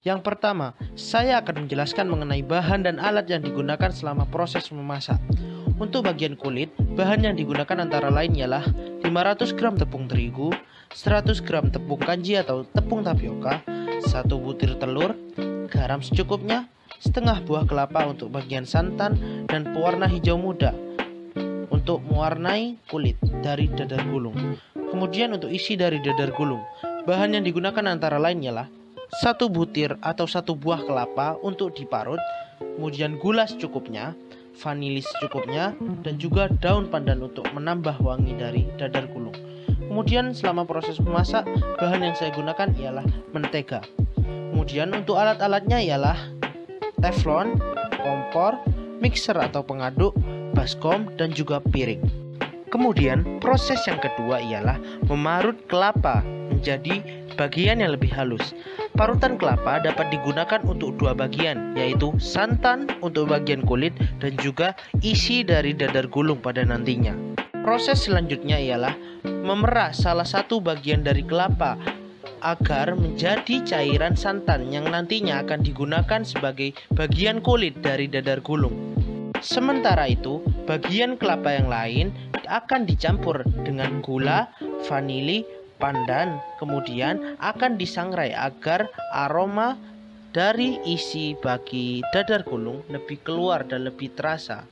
Yang pertama, saya akan menjelaskan mengenai bahan dan alat yang digunakan selama proses memasak. Untuk bagian kulit, bahan yang digunakan antara lain ialah 500 gram tepung terigu, 100 gram tepung kanji atau tepung tapioka, 1 butir telur, garam secukupnya, setengah buah kelapa untuk bagian santan, dan pewarna hijau muda untuk mewarnai kulit dari dadar gulung. Kemudian untuk isi dari dadar gulung, bahan yang digunakan antara lain ialah 1 butir atau 1 buah kelapa untuk diparut, kemudian gula secukupnya, vanili secukupnya, dan juga daun pandan untuk menambah wangi dari dadar gulung. Kemudian selama proses memasak, bahan yang saya gunakan ialah mentega. Kemudian untuk alat-alatnya ialah teflon, kompor, mixer atau pengaduk, baskom, dan juga piring. Kemudian proses yang kedua ialah memarut kelapa menjadi bagian yang lebih halus. Parutan kelapa dapat digunakan untuk 2 bagian, yaitu santan untuk bagian kulit dan juga isi dari dadar gulung pada nantinya. Proses selanjutnya ialah memerah salah satu bagian dari kelapa agar menjadi cairan santan yang nantinya akan digunakan sebagai bagian kulit dari dadar gulung. Sementara itu, bagian kelapa yang lain akan dicampur dengan gula, vanili, pandan, kemudian akan disangrai agar aroma dari isi bagi dadar gulung lebih keluar dan lebih terasa.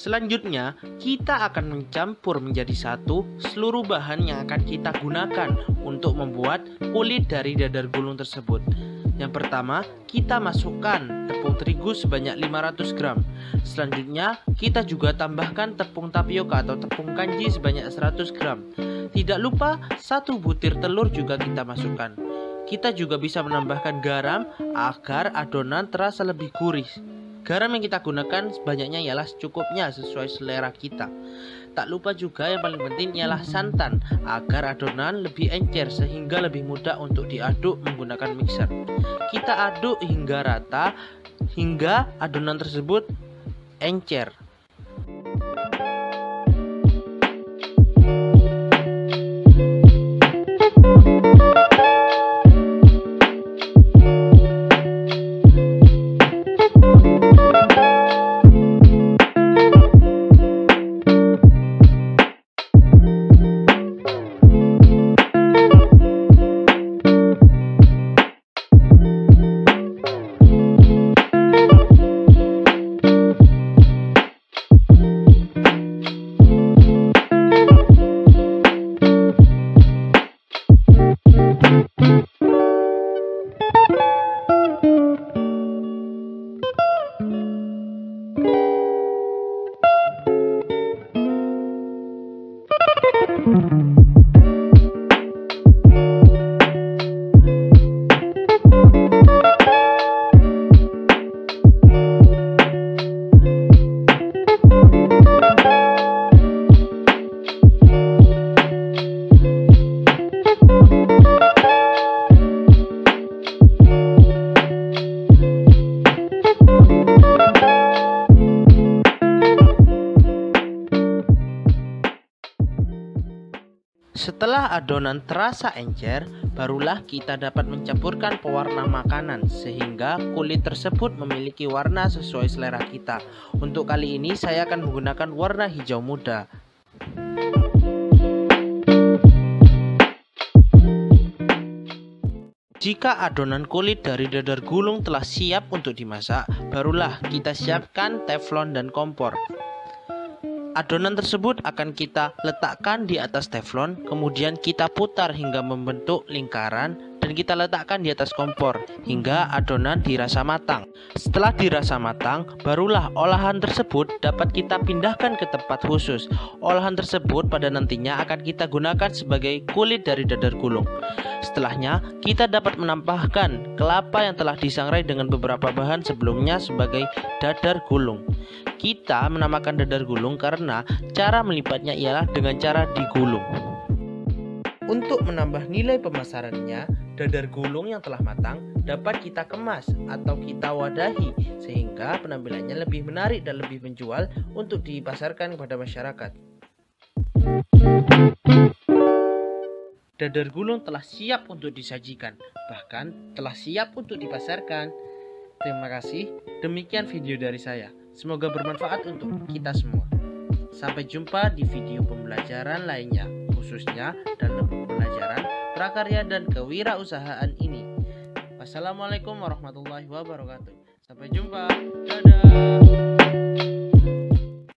Selanjutnya, kita akan mencampur menjadi satu seluruh bahan yang akan kita gunakan untuk membuat kulit dari dadar gulung tersebut. Yang pertama, kita masukkan tepung terigu sebanyak 500 gram. Selanjutnya, kita juga tambahkan tepung tapioka atau tepung kanji sebanyak 100 gram. Tidak lupa 1 butir telur juga kita masukkan. Kita juga bisa menambahkan garam agar adonan terasa lebih gurih. Garam yang kita gunakan sebanyaknya ialah secukupnya sesuai selera kita. Tak lupa juga yang paling penting ialah santan agar adonan lebih encer sehingga lebih mudah untuk diaduk menggunakan mixer. Kita aduk hingga rata hingga adonan tersebut encer. Setelah adonan terasa encer, barulah kita dapat mencampurkan pewarna makanan sehingga kulit tersebut memiliki warna sesuai selera kita. Untuk kali ini saya akan menggunakan warna hijau muda. Jika adonan kulit dari dadar gulung telah siap untuk dimasak, barulah kita siapkan teflon dan kompor. Adonan tersebut akan kita letakkan di atas teflon, kemudian kita putar hingga membentuk lingkaran dan kita letakkan di atas kompor hingga adonan dirasa matang. Setelah dirasa matang, barulah olahan tersebut dapat kita pindahkan ke tempat khusus. Olahan tersebut pada nantinya akan kita gunakan sebagai kulit dari dadar gulung. Setelahnya, kita dapat menambahkan kelapa yang telah disangrai dengan beberapa bahan sebelumnya sebagai dadar gulung. Kita menamakan dadar gulung karena cara melipatnya ialah dengan cara digulung. Untuk menambah nilai pemasarannya, dadar gulung yang telah matang dapat kita kemas atau kita wadahi sehingga penampilannya lebih menarik dan lebih menjual untuk dipasarkan kepada masyarakat. Dadar gulung telah siap untuk disajikan, bahkan telah siap untuk dipasarkan. Terima kasih, demikian video dari saya. Semoga bermanfaat untuk kita semua. Sampai jumpa di video pembelajaran lainnya, khususnya dalam pembelajaran prakarya dan kewirausahaan ini. Wassalamualaikum warahmatullahi wabarakatuh. Sampai jumpa. Dadah.